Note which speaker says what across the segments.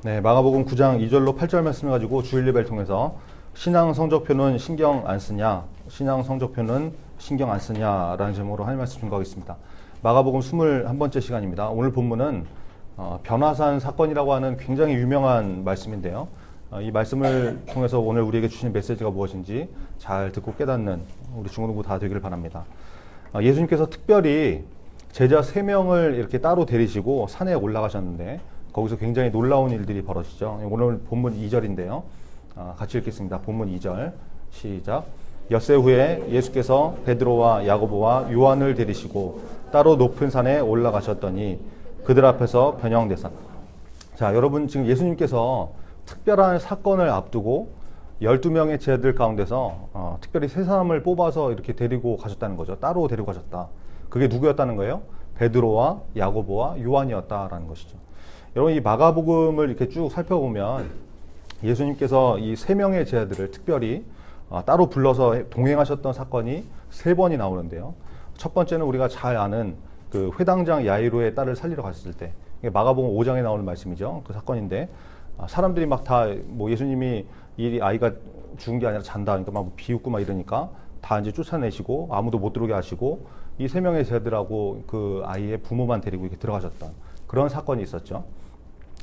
Speaker 1: 네, 마가복음 9장 2절로 8절 말씀을 가지고 주일 예배를 통해서 신앙 성적표는 신경 안 쓰냐, 신앙 성적표는 신경 안 쓰냐라는 제목으로 할 말씀 준비하겠습니다. 마가복음 21번째 시간입니다. 오늘 본문은 변화산 사건이라고 하는 굉장히 유명한 말씀인데요. 이 말씀을 통해서 오늘 우리에게 주신 메시지가 무엇인지 잘 듣고 깨닫는 우리 중고등부 다 되기를 바랍니다. 예수님께서 특별히 제자 3명을 이렇게 따로 데리시고 산에 올라가셨는데 거기서 굉장히 놀라운 일들이 벌어지죠. 오늘 본문 2절인데요. 같이 읽겠습니다. 본문 2절 시작. 엿새 후에 예수께서 베드로와 야고보와 요한을 데리시고 따로 높은 산에 올라가셨더니 그들 앞에서 변형되사. 자, 여러분 지금 예수님께서 특별한 사건을 앞두고 12명의 제자들 가운데서 특별히 3사람을 뽑아서 이렇게 데리고 가셨다는 거죠. 따로 데리고 가셨다. 그게 누구였다는 거예요? 베드로와 야고보와 요한이었다라는 것이죠. 여러분 이 마가복음을 이렇게 쭉 살펴보면 예수님께서 이 3명의 제자들을 특별히 따로 불러서 동행하셨던 사건이 3번이 나오는데요. 첫 번째는 우리가 잘 아는 그 회당장 야이로의 딸을 살리러 갔을 때, 이게 마가복음 5장에 나오는 말씀이죠. 그 사건인데 사람들이 막 다 뭐 예수님이 이 아이가 죽은 게 아니라 잔다, 그러니까 막 비웃고 막 이러니까 다 이제 쫓아내시고 아무도 못 들어오게 하시고 이 3명의 제자들하고 그 아이의 부모만 데리고 이렇게 들어가셨던 그런 사건이 있었죠.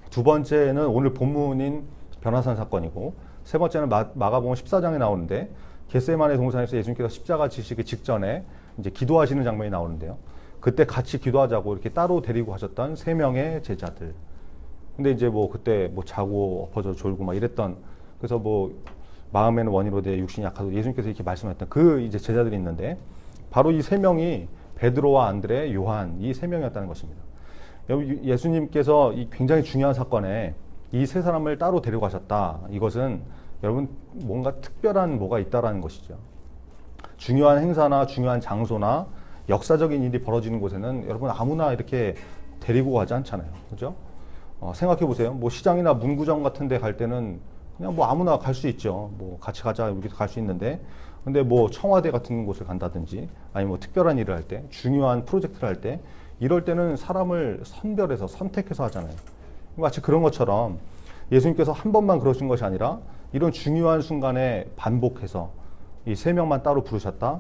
Speaker 1: 두 번째는 오늘 본문인 변화산 사건이고, 세 번째는 마가복음 14장에 나오는데 겟세마네 동산에서 예수님께서 십자가 지시기 직전에 이제 기도하시는 장면이 나오는데요. 그때 같이 기도하자고 이렇게 따로 데리고 가셨던 3명의 제자들. 근데 이제 뭐 그때 뭐 자고 엎어져 졸고 막 이랬던, 그래서 뭐 마음에는 원이로 돼 육신이 약하도 예수님께서 이렇게 말씀하셨던 그 이제 제자들이 있는데 바로 이 3명이 베드로와 안드레, 요한, 이 3명이었다는 것입니다. 예수님께서 이 굉장히 중요한 사건에 이 3사람을 따로 데려가셨다. 이것은 여러분 뭔가 특별한 뭐가 있다라는 것이죠. 중요한 행사나 중요한 장소나 역사적인 일이 벌어지는 곳에는 여러분 아무나 이렇게 데리고 가지 않잖아요. 그죠? 생각해 보세요. 뭐 시장이나 문구점 같은 데 갈 때는 그냥 뭐 아무나 갈 수 있죠. 뭐 같이 가자 이렇게 갈 수 있는데, 근데 뭐 청와대 같은 곳을 간다든지 아니면 뭐 특별한 일을 할 때, 중요한 프로젝트를 할 때, 이럴 때는 사람을 선별해서 선택해서 하잖아요. 마치 그런 것처럼 예수님께서 한 번만 그러신 것이 아니라 이런 중요한 순간에 반복해서 이 3명만 따로 부르셨다.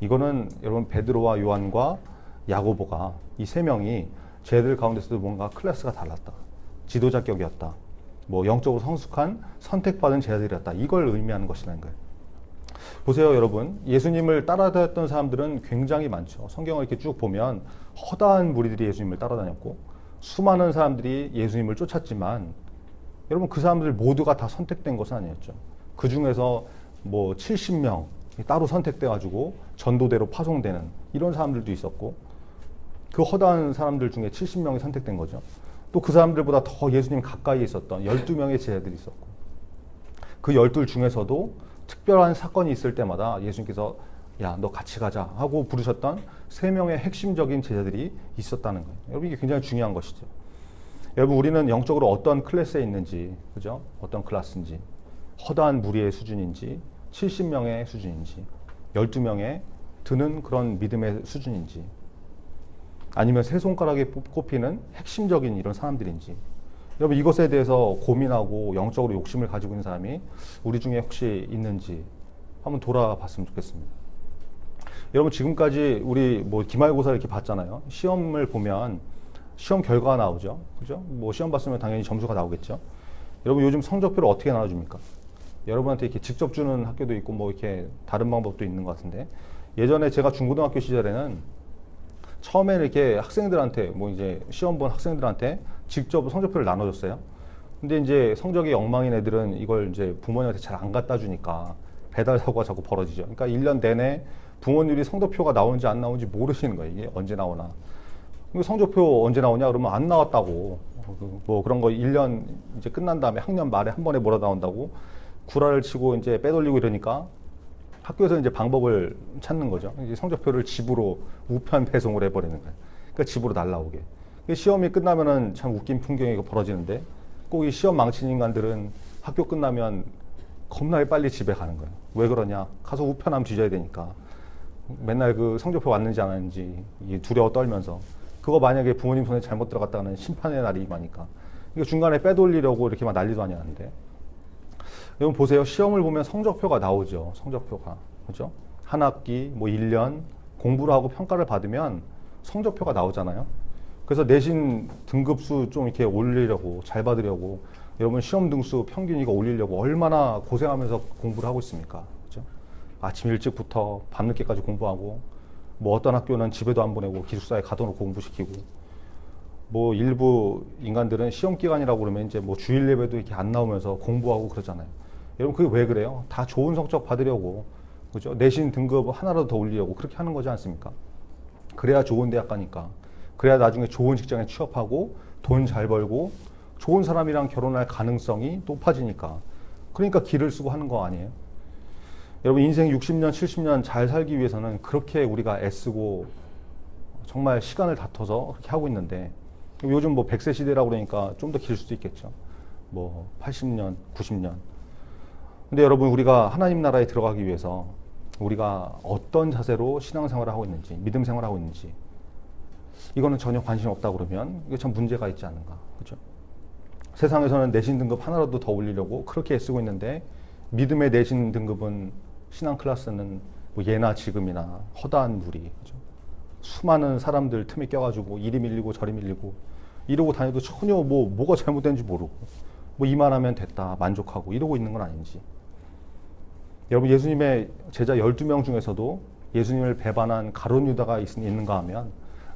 Speaker 1: 이거는 여러분 베드로와 요한과 야고보가 이 3명이 쟤들 가운데서도 뭔가 클래스가 달랐다. 지도자격이었다. 뭐 영적으로 성숙한 선택받은 제자들이었다. 이걸 의미하는 것이라는 거예요. 보세요, 여러분. 예수님을 따라다녔던 사람들은 굉장히 많죠. 성경을 이렇게 쭉 보면 허다한 무리들이 예수님을 따라다녔고 수많은 사람들이 예수님을 쫓았지만 여러분 그 사람들 모두가 다 선택된 것은 아니었죠. 그 중에서 뭐 70명 따로 선택돼 가지고 전도대로 파송되는 이런 사람들도 있었고, 그 허다한 사람들 중에 70명이 선택된 거죠. 또 그 사람들보다 더 예수님 가까이 있었던 12명의 제자들이 있었고, 그 12 중에서도 특별한 사건이 있을 때마다 예수님께서 야, 너 같이 가자 하고 부르셨던 3명의 핵심적인 제자들이 있었다는 거예요. 여러분 이게 굉장히 중요한 것이죠. 여러분 우리는 영적으로 어떤 클래스에 있는지, 그죠? 어떤 클래스인지, 허다한 무리의 수준인지, 70명의 수준인지, 12명의 드는 그런 믿음의 수준인지, 아니면 세 손가락에 꼽히는 핵심적인 이런 사람들인지, 여러분 이것에 대해서 고민하고 영적으로 욕심을 가지고 있는 사람이 우리 중에 혹시 있는지 한번 돌아봤으면 좋겠습니다. 여러분 지금까지 우리 뭐 기말고사를 이렇게 봤잖아요. 시험을 보면 시험 결과가 나오죠. 그죠? 뭐 시험 봤으면 당연히 점수가 나오겠죠. 여러분 요즘 성적표를 어떻게 나눠줍니까? 여러분한테 이렇게 직접 주는 학교도 있고 뭐 이렇게 다른 방법도 있는 것 같은데, 예전에 제가 중고등학교 시절에는 처음에 이렇게 학생들한테 뭐 이제 시험 본 학생들한테 직접 성적표를 나눠줬어요. 근데 이제 성적이 엉망인 애들은 이걸 이제 부모님한테 잘 안 갖다 주니까 배달 사고가 자꾸 벌어지죠. 그러니까 1년 내내 부모님이 성적표가 나오는지 안 나오는지 모르시는 거예요. 이게 언제 나오나. 성적표 언제 나오냐 그러면 안 나왔다고. 뭐 그런 거 1년 이제 끝난 다음에 학년 말에 한 번에 몰아 나온다고 구라를 치고 이제 빼돌리고 이러니까 학교에서 이제 방법을 찾는 거죠. 이제 성적표를 집으로 우편 배송을 해버리는 거예요. 그러니까 집으로 날라오게. 시험이 끝나면은 참 웃긴 풍경이 벌어지는데 꼭 이 시험 망친 인간들은 학교 끝나면 겁나게 빨리 집에 가는 거예요. 왜 그러냐? 가서 우편함 뒤져야 되니까. 맨날 그 성적표 왔는지 안 왔는지 두려워 떨면서. 그거 만약에 부모님 손에 잘못 들어갔다가는 심판의 날이 임하니까. 이거 중간에 빼돌리려고 이렇게 막 난리도 아니었는데. 여러분 보세요. 시험을 보면 성적표가 나오죠. 성적표가. 그죠? 한 학기, 뭐 1년 공부를 하고 평가를 받으면 성적표가 나오잖아요. 그래서 내신 등급수 좀 이렇게 올리려고, 잘 받으려고, 여러분 시험 등수 평균 이거 올리려고 얼마나 고생하면서 공부를 하고 있습니까? 그죠? 아침 일찍부터 밤늦게까지 공부하고, 뭐 어떤 학교는 집에도 안 보내고 기숙사에 가둬놓고 공부시키고, 뭐 일부 인간들은 시험 기간이라고 그러면 이제 뭐 주일 예배도 이렇게 안 나오면서 공부하고 그러잖아요. 여러분 그게 왜 그래요? 다 좋은 성적 받으려고, 그죠? 내신 등급 하나라도 더 올리려고 그렇게 하는 거지 않습니까? 그래야 좋은 대학 가니까, 그래야 나중에 좋은 직장에 취업하고 돈 잘 벌고 좋은 사람이랑 결혼할 가능성이 높아지니까. 그러니까 기를 쓰고 하는 거 아니에요? 여러분 인생 60년, 70년 잘 살기 위해서는 그렇게 우리가 애쓰고 정말 시간을 다퉈서 그렇게 하고 있는데, 요즘 뭐 100세 시대라고 그러니까 좀 더 길 수도 있겠죠. 뭐 80년, 90년. 근데 여러분 우리가 하나님 나라에 들어가기 위해서 우리가 어떤 자세로 신앙생활을 하고 있는지, 믿음 생활을 하고 있는지, 이거는 전혀 관심이 없다 그러면 이게 참 문제가 있지 않는가. 그죠? 세상에서는 내신 등급 하나라도 더 올리려고 그렇게 애쓰고 있는데, 믿음의 내신 등급은, 신앙 클래스는 뭐 예나 지금이나 허다한 무리, 그죠? 수많은 사람들 틈에 껴가지고 이리 밀리고 저리 밀리고 이러고 다녀도 전혀 뭐가 잘못된지 모르고, 뭐 이만하면 됐다 만족하고 이러고 있는 건 아닌지. 여러분 예수님의 제자 12명 중에서도 예수님을 배반한 가룟 유다가 있는가 하면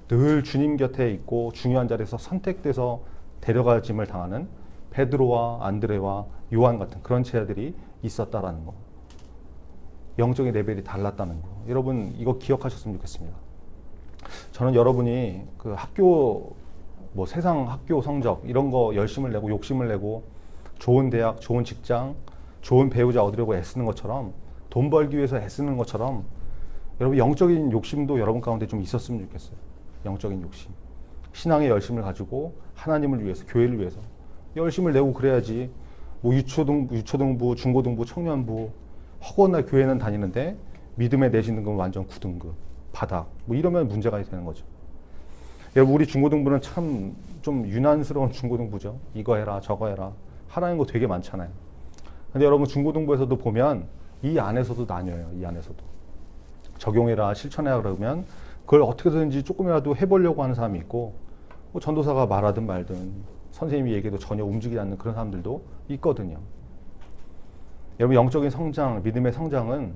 Speaker 1: 늘 주님 곁에 있고 중요한 자리에서 선택돼서 데려가짐을 당하는 베드로와 안드레와 요한 같은 그런 제자들이 있었다라는 거. 영적인 레벨이 달랐다는 거. 여러분 이거 기억하셨으면 좋겠습니다. 저는 여러분이 그 학교, 뭐 세상 학교 성적 이런 거 열심을 내고 욕심을 내고 좋은 대학, 좋은 직장, 좋은 배우자 얻으려고 애쓰는 것처럼, 돈 벌기 위해서 애쓰는 것처럼 여러분 영적인 욕심도 여러분 가운데 좀 있었으면 좋겠어요. 영적인 욕심. 신앙의 열심을 가지고 하나님을 위해서, 교회를 위해서 열심을 내고 그래야지. 뭐 유초등부, 중고등부, 청년부 허구한 교회는 다니는데 믿음의 내신 등급은 완전 9등급, 바닥. 뭐 이러면 문제가 되는 거죠. 여러분 우리 중고등부는 참 좀 유난스러운 중고등부죠. 이거 해라 저거 해라 하라는 거 되게 많잖아요. 근데 여러분 중고등부에서도 보면 이 안에서도 나뉘어요. 이 안에서도 적용해라 실천해라 그러면 그걸 어떻게든지 조금이라도 해보려고 하는 사람이 있고, 뭐 전도사가 말하든 말든 선생님이 얘기해도 전혀 움직이지 않는 그런 사람들도 있거든요. 여러분 영적인 성장, 믿음의 성장은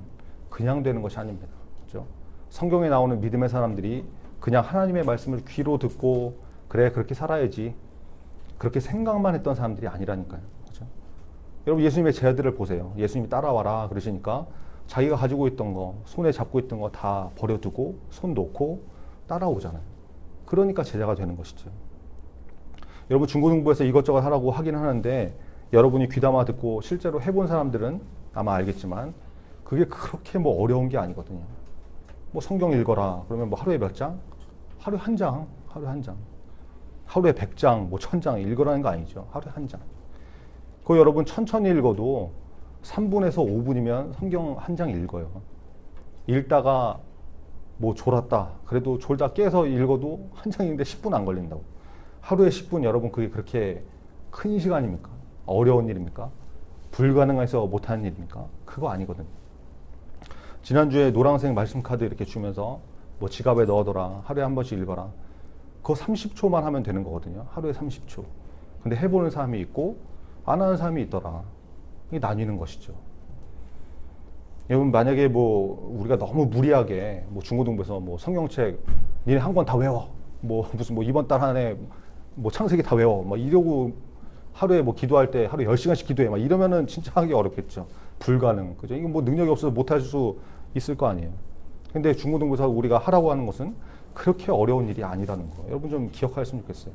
Speaker 1: 그냥 되는 것이 아닙니다. 그렇죠? 성경에 나오는 믿음의 사람들이 그냥 하나님의 말씀을 귀로 듣고 그래 그렇게 살아야지 그렇게 생각만 했던 사람들이 아니라니까요. 그렇죠? 여러분 예수님의 제자들을 보세요. 예수님이 따라와라 그러시니까 자기가 가지고 있던 거, 손에 잡고 있던 거 다 버려두고 손 놓고 따라오잖아요. 그러니까 제자가 되는 것이죠. 여러분 중고등부에서 이것저것 하라고 하긴 하는데, 여러분이 귀담아 듣고 실제로 해본 사람들은 아마 알겠지만 그게 그렇게 뭐 어려운 게 아니거든요. 뭐 성경 읽어라 그러면 뭐 하루에 몇 장? 하루에 한 장, 하루에 한 장. 하루에 100장, 뭐 1000장 읽으라는 거 아니죠. 하루에 한 장. 그거 여러분 천천히 읽어도 3분에서 5분이면 성경 한 장 읽어요. 읽다가 뭐 졸았다. 그래도 졸다 깨서 읽어도 한 장인데 10분 안 걸린다고. 하루에 10분 여러분 그게 그렇게 큰 시간입니까? 어려운 일입니까? 불가능해서 못하는 일입니까? 그거 아니거든요. 지난주에 노란색 말씀 카드 이렇게 주면서 뭐 지갑에 넣어둬라. 하루에 한 번씩 읽어라. 그거 30초만 하면 되는 거거든요. 하루에 30초. 근데 해보는 사람이 있고 안 하는 사람이 있더라. 이게 나뉘는 것이죠. 여러분 만약에 뭐 우리가 너무 무리하게 뭐 중고등부에서 뭐 성경책 니네 한 권 다 외워. 뭐 무슨 뭐 이번 달 안에 뭐 창세기 다 외워. 막 이러고 하루에 뭐 기도할 때 하루에 10시간씩 기도해. 막 이러면은 진짜 하기 어렵겠죠. 불가능. 그죠? 이거 뭐 능력이 없어서 못 할 수 있을 거 아니에요. 근데 중고등부에서 우리가 하라고 하는 것은 그렇게 어려운 일이 아니라는 거. 여러분 좀 기억하셨으면 좋겠어요.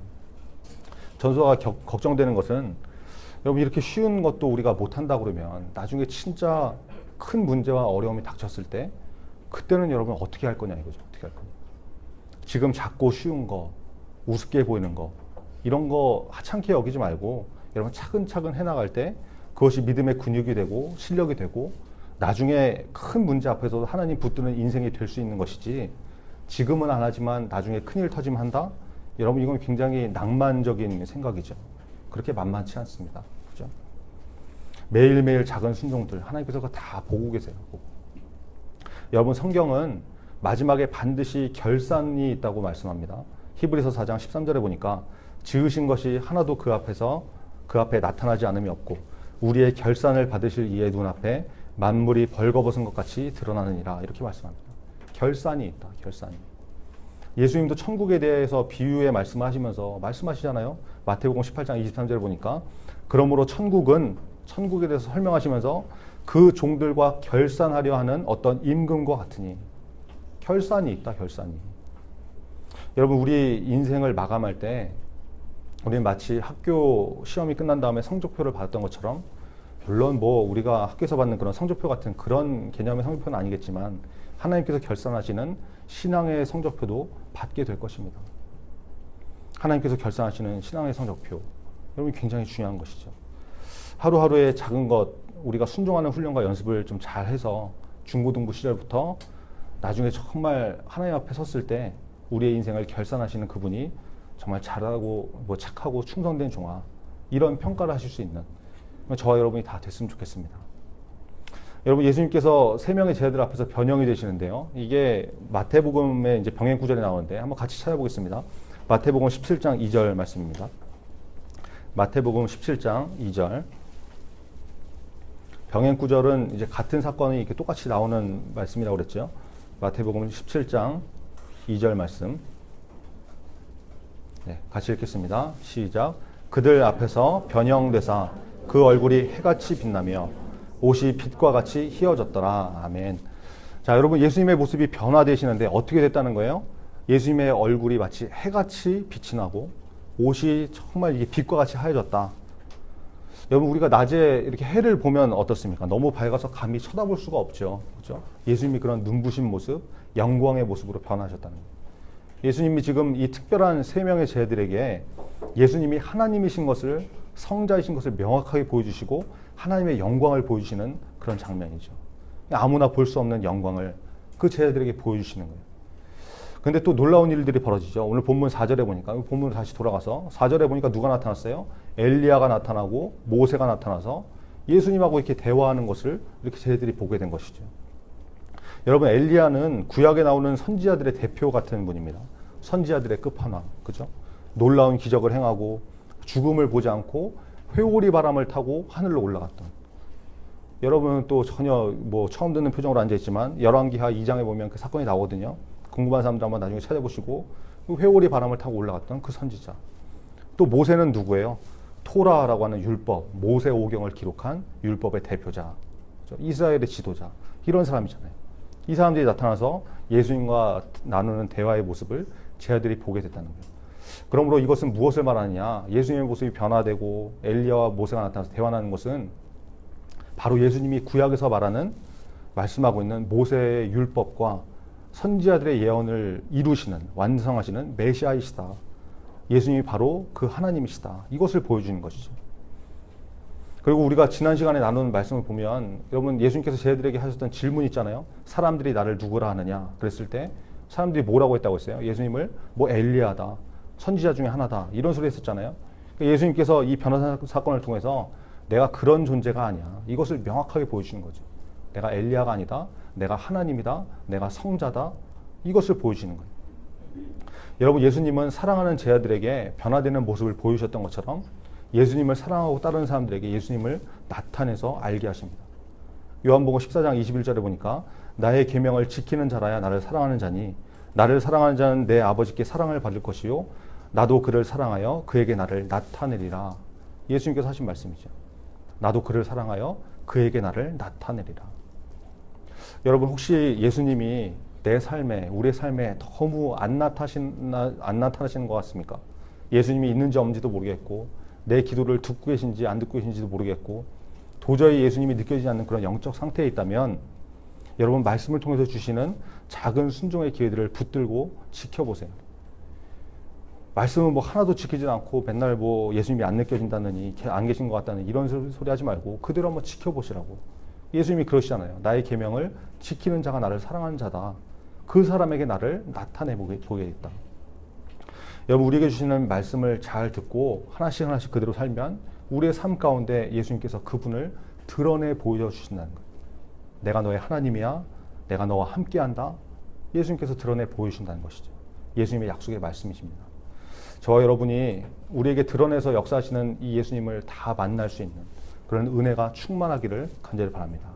Speaker 1: 전도사가 걱정되는 것은 여러분 이렇게 쉬운 것도 우리가 못한다 그러면 나중에 진짜 큰 문제와 어려움이 닥쳤을 때 그때는 여러분 어떻게 할 거냐 이거죠. 어떻게 할 거냐. 지금 작고 쉬운 거, 우습게 보이는 거 이런 거 하찮게 여기지 말고 여러분 차근차근 해나갈 때 그것이 믿음의 근육이 되고 실력이 되고 나중에 큰 문제 앞에서도 하나님 붙드는 인생이 될 수 있는 것이지, 지금은 안 하지만 나중에 큰일 터지면 한다? 여러분 이건 굉장히 낭만적인 생각이죠. 그렇게 만만치 않습니다. 그죠? 매일매일 작은 순종들 하나님께서 다 보고 계세요. 여러분, 성경은 마지막에 반드시 결산이 있다고 말씀합니다. 히브리서 4장 13절에 보니까 지으신 것이 하나도 그 앞에 나타나지 않음이 없고 우리의 결산을 받으실 이의 눈앞에 만물이 벌거벗은 것 같이 드러나느니라, 이렇게 말씀합니다. 결산이 있다. 결산이. 예수님도 천국에 대해서 비유의 말씀을 하시면서 말씀하시잖아요. 마태복음 18장 23절에 보니까 그러므로 천국에 대해서 설명하시면서 그 종들과 결산하려 하는 어떤 임금과 같으니, 결산이 있다. 결산이. 여러분, 우리 인생을 마감할 때 우리는 마치 학교 시험이 끝난 다음에 성적표를 받았던 것처럼, 물론 우리가 학교에서 받는 그런 성적표 같은 그런 개념의 성적표는 아니겠지만 하나님께서 결산하시는 신앙의 성적표도 받게 될 것입니다. 하나님께서 결산하시는 신앙의 성적표, 여러분, 굉장히 중요한 것이죠. 하루하루의 작은 것, 우리가 순종하는 훈련과 연습을 좀 잘해서 중고등부 시절부터 나중에 정말 하나님 앞에 섰을 때 우리의 인생을 결산하시는 그분이 정말 잘하고 착하고 충성된 종아, 이런 평가를 하실 수 있는 저와 여러분이 다 됐으면 좋겠습니다. 여러분, 예수님께서 세 명의 제자들 앞에서 변형이 되시는데요. 이게 마태복음의 이제 병행 구절에 나오는데 한번 같이 찾아보겠습니다. 마태복음 17장 2절 말씀입니다. 마태복음 17장 2절. 병행 구절은 이제 같은 사건이 이렇게 똑같이 나오는 말씀이라고 그랬죠. 마태복음 17장 2절 말씀. 네, 같이 읽겠습니다. 시작. 그들 앞에서 변형되사 그 얼굴이 해같이 빛나며 옷이 빛과 같이 희어졌더라. 아멘. 자, 여러분, 예수님의 모습이 변화되시는데 어떻게 됐다는 거예요? 예수님의 얼굴이 마치 해같이 빛이 나고 옷이 정말 이게 빛과 같이 하얘졌다. 여러분, 우리가 낮에 이렇게 해를 보면 어떻습니까? 너무 밝아서 감히 쳐다볼 수가 없죠. 그렇죠? 예수님이 그런 눈부신 모습, 영광의 모습으로 변하셨다는 거예요. 예수님이 지금 이 특별한 세 명의 제자들에게 예수님이 하나님이신 것을, 성자이신 것을 명확하게 보여주시고 하나님의 영광을 보여주시는 그런 장면이죠. 아무나 볼 수 없는 영광을 그 제자들에게 보여주시는 거예요. 근데 또 놀라운 일들이 벌어지죠. 오늘 본문 4절에 보니까, 본문 다시 돌아가서 4절에 보니까 누가 나타났어요? 엘리야가 나타나고 모세가 나타나서 예수님하고 이렇게 대화하는 것을 이렇게 제자들이 보게 된 것이죠. 여러분, 엘리야는 구약에 나오는 선지자들의 대표 같은 분입니다. 선지자들의 끝판왕, 그죠? 놀라운 기적을 행하고 죽음을 보지 않고 회오리 바람을 타고 하늘로 올라갔던. 여러분은 또 전혀 처음 듣는 표정으로 앉아있지만 열왕기하 2장에 보면 그 사건이 나오거든요. 궁금한 사람들 한번 나중에 찾아보시고, 회오리 바람을 타고 올라갔던 그 선지자. 또 모세는 누구예요? 토라라고 하는 율법, 모세 오경을 기록한 율법의 대표자, 그죠? 이스라엘의 지도자, 이런 사람이잖아요. 이 사람들이 나타나서 예수님과 나누는 대화의 모습을 제자들이 보게 됐다는 거예요. 그러므로 이것은 무엇을 말하느냐? 예수님의 모습이 변화되고 엘리야와 모세가 나타나서 대화하는 것은 바로 예수님이 구약에서 말씀하고 있는 모세의 율법과 선지자들의 예언을 이루시는, 완성하시는 메시아이시다. 예수님이 바로 그 하나님이시다. 이것을 보여주는 것이죠. 그리고 우리가 지난 시간에 나눈 말씀을 보면, 여러분, 예수님께서 제자들에게 하셨던 질문 있잖아요. 사람들이 나를 누구라 하느냐? 그랬을 때 사람들이 뭐라고 했다고 했어요? 예수님을 엘리야다, 선지자 중에 하나다, 이런 소리 했었잖아요. 예수님께서 이 변화 사건을 통해서 내가 그런 존재가 아니야, 이것을 명확하게 보여주시는 거죠. 내가 엘리야가 아니다, 내가 하나님이다, 내가 성자다, 이것을 보여주시는 거예요. 여러분, 예수님은 사랑하는 제자들에게 변화되는 모습을 보여주셨던 것처럼 예수님을 사랑하고 따르는 사람들에게 예수님을 나타내서 알게 하십니다. 요한복음 14장 21절에 보니까 나의 계명을 지키는 자라야 나를 사랑하는 자니 나를 사랑하는 자는 내 아버지께 사랑을 받을 것이요 나도 그를 사랑하여 그에게 나를 나타내리라. 예수님께서 하신 말씀이죠. 나도 그를 사랑하여 그에게 나를 나타내리라. 여러분, 혹시 예수님이 내 삶에, 우리의 삶에 너무 안 나타나시는 것 같습니까? 예수님이 있는지 없는지도 모르겠고, 내 기도를 듣고 계신지 안 듣고 계신지도 모르겠고, 도저히 예수님이 느껴지지 않는 그런 영적 상태에 있다면 여러분, 말씀을 통해서 주시는 작은 순종의 기회들을 붙들고 지켜보세요. 말씀은 하나도 지키지 않고 맨날 예수님이 안 느껴진다느니, 안 계신 것 같다는 이런 소리 하지 말고 그대로 한번 지켜보시라고. 예수님이 그러시잖아요. 나의 계명을 지키는 자가 나를 사랑하는 자다. 그 사람에게 나를 나타내 보게 있다. 여러분, 우리에게 주시는 말씀을 잘 듣고 하나씩 하나씩 그대로 살면 우리의 삶 가운데 예수님께서 그분을 드러내 보여주신다는 거예요. 내가 너의 하나님이야. 내가 너와 함께한다. 예수님께서 드러내 보여주신다는 것이죠. 예수님의 약속의 말씀이십니다. 저와 여러분이 우리에게 드러내서 역사하시는 이 예수님을 다 만날 수 있는 그런 은혜가 충만하기를 간절히 바랍니다.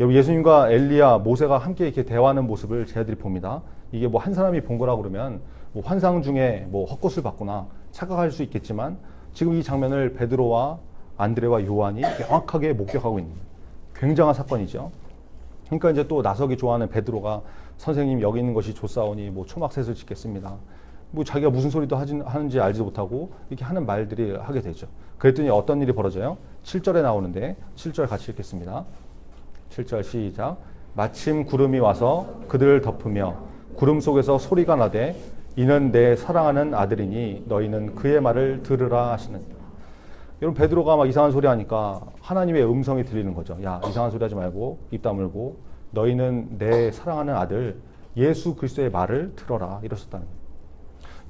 Speaker 1: 여러분, 예수님과 엘리야, 모세가 함께 이렇게 대화하는 모습을 제자들이 봅니다. 이게 뭐 한 사람이 본 거라 그러면 뭐 환상 중에 뭐 헛것을 봤구나 착각할 수 있겠지만, 지금 이 장면을 베드로와 안드레와 요한이 명확하게 목격하고 있는 굉장한 사건이죠. 그러니까 이제 또 나서기 좋아하는 베드로가 선생님 여기 있는 것이 좋사오니 뭐 초막셋을 짓겠습니다. 뭐 자기가 무슨 소리도 하는지 알지 못하고 이렇게 하는 말들이 하게 되죠. 그랬더니 어떤 일이 벌어져요? 7절에 나오는데 7절 같이 읽겠습니다. 7절 시작. 마침 구름이 와서 그들을 덮으며 구름 속에서 소리가 나되 이는 내 사랑하는 아들이니 너희는 그의 말을 들으라 하시는. 여러분, 베드로가 막 이상한 소리 하니까 하나님의 음성이 들리는 거죠. 야, 이상한 소리 하지 말고 입 다물고 너희는 내 사랑하는 아들 예수 그리스도의 말을 들어라 이러셨다는 거예요.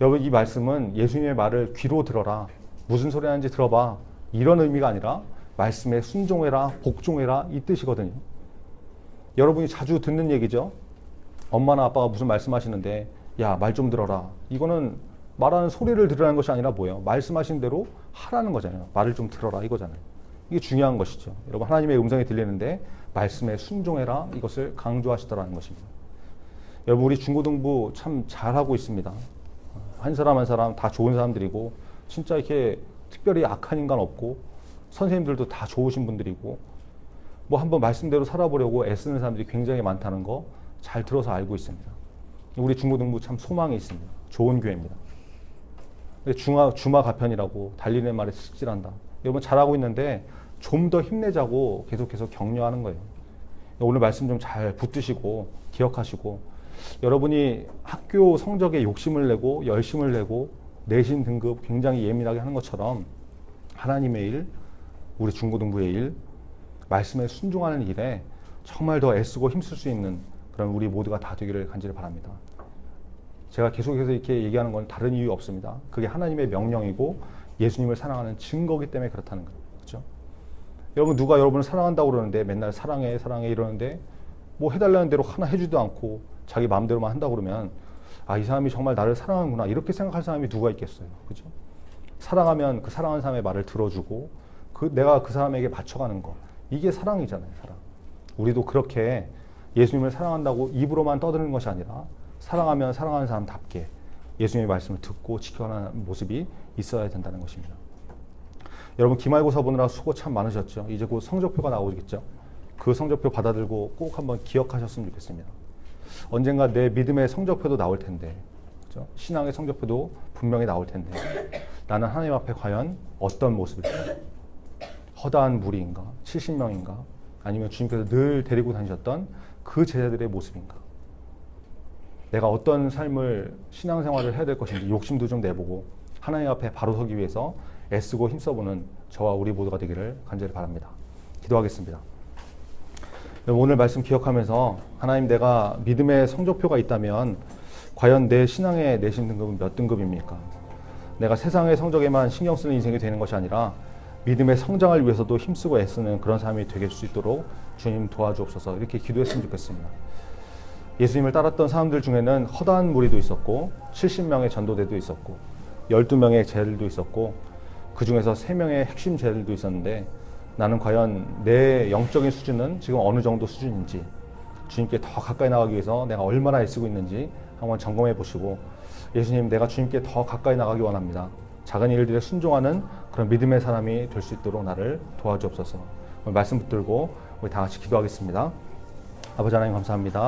Speaker 1: 여러분, 이 말씀은 예수님의 말을 귀로 들어라, 무슨 소리 하는지 들어봐, 이런 의미가 아니라 말씀에 순종해라, 복종해라 이 뜻이거든요. 여러분이 자주 듣는 얘기죠. 엄마나 아빠가 무슨 말씀하시는데 야, 말 좀 들어라. 이거는 말하는 소리를 들으라는 것이 아니라 뭐예요? 말씀하신 대로 하라는 거잖아요. 말을 좀 들어라 이거잖아요. 이게 중요한 것이죠. 여러분, 하나님의 음성이 들리는데 말씀에 순종해라, 이것을 강조하시더라는 것입니다. 여러분, 우리 중고등부 참 잘하고 있습니다. 한 사람 한 사람 다 좋은 사람들이고 진짜 이렇게 특별히 악한 인간 없고 선생님들도 다 좋으신 분들이고 뭐 한번 말씀대로 살아보려고 애쓰는 사람들이 굉장히 많다는 거 잘 들어서 알고 있습니다. 우리 중고등부 참 소망이 있습니다. 좋은 교회입니다. 주마 가편이라고 달리는 말에 숙질한다. 여러분, 잘하고 있는데 좀 더 힘내자고 계속해서 격려하는 거예요. 오늘 말씀 좀 잘 붙드시고 기억하시고, 여러분이 학교 성적에 욕심을 내고 열심을 내고 내신 등급 굉장히 예민하게 하는 것처럼 하나님의 일, 우리 중고등부의 일, 말씀에 순종하는 일에 정말 더 애쓰고 힘쓸 수 있는 그런 우리 모두가 다 되기를 간절히 바랍니다. 제가 계속해서 이렇게 얘기하는 건 다른 이유 없습니다. 그게 하나님의 명령이고 예수님을 사랑하는 증거이기 때문에 그렇다는 거예요. 그렇죠? 여러분, 누가 여러분을 사랑한다고 그러는데 맨날 사랑해 사랑해 이러는데 뭐 해달라는 대로 하나 해주지도 않고 자기 마음대로만 한다고 그러면 아, 이 사람이 정말 나를 사랑하는구나 이렇게 생각할 사람이 누가 있겠어요. 그렇죠? 사랑하면 그 사랑하는 사람의 말을 들어주고 내가 그 사람에게 맞춰가는 거, 이게 사랑이잖아요. 사랑. 우리도 그렇게 예수님을 사랑한다고 입으로만 떠드는 것이 아니라 사랑하면 사랑하는 사람답게 예수님의 말씀을 듣고 지켜가는 모습이 있어야 된다는 것입니다. 여러분, 기말고사 보느라 수고 참 많으셨죠. 이제 곧 성적표가 나오겠죠. 그 성적표 받아들고 꼭 한번 기억하셨으면 좋겠습니다. 언젠가 내 믿음의 성적표도 나올 텐데, 그렇죠? 신앙의 성적표도 분명히 나올 텐데 나는 하나님 앞에 과연 어떤 모습일까? 허다한 무리인가? 70명인가? 아니면 주님께서 늘 데리고 다니셨던 그 제자들의 모습인가? 내가 어떤 삶을, 신앙생활을 해야 될 것인지 욕심도 좀 내보고 하나님 앞에 바로 서기 위해서 애쓰고 힘써보는 저와 우리 모두가 되기를 간절히 바랍니다. 기도하겠습니다. 오늘 말씀 기억하면서 하나님, 내가 믿음의 성적표가 있다면 과연 내 신앙의 내신 등급은 몇 등급입니까? 내가 세상의 성적에만 신경 쓰는 인생이 되는 것이 아니라 믿음의 성장을 위해서도 힘쓰고 애쓰는 그런 삶이 되게 할 수 있도록 주님 도와주옵소서, 이렇게 기도했으면 좋겠습니다. 예수님을 따랐던 사람들 중에는 허다한 무리도 있었고 70명의 전도대도 있었고 12명의 제자들도 있었고 그 중에서 3명의 핵심 제자들도 있었는데 나는 과연 내 영적인 수준은 지금 어느 정도 수준인지, 주님께 더 가까이 나가기 위해서 내가 얼마나 애쓰고 있는지 한번 점검해 보시고, 예수님, 내가 주님께 더 가까이 나가기 원합니다. 작은 일들에 순종하는 그런 믿음의 사람이 될 수 있도록 나를 도와주옵소서. 오늘 말씀 붙들고 우리 다 같이 기도하겠습니다. 아버지 하나님, 감사합니다.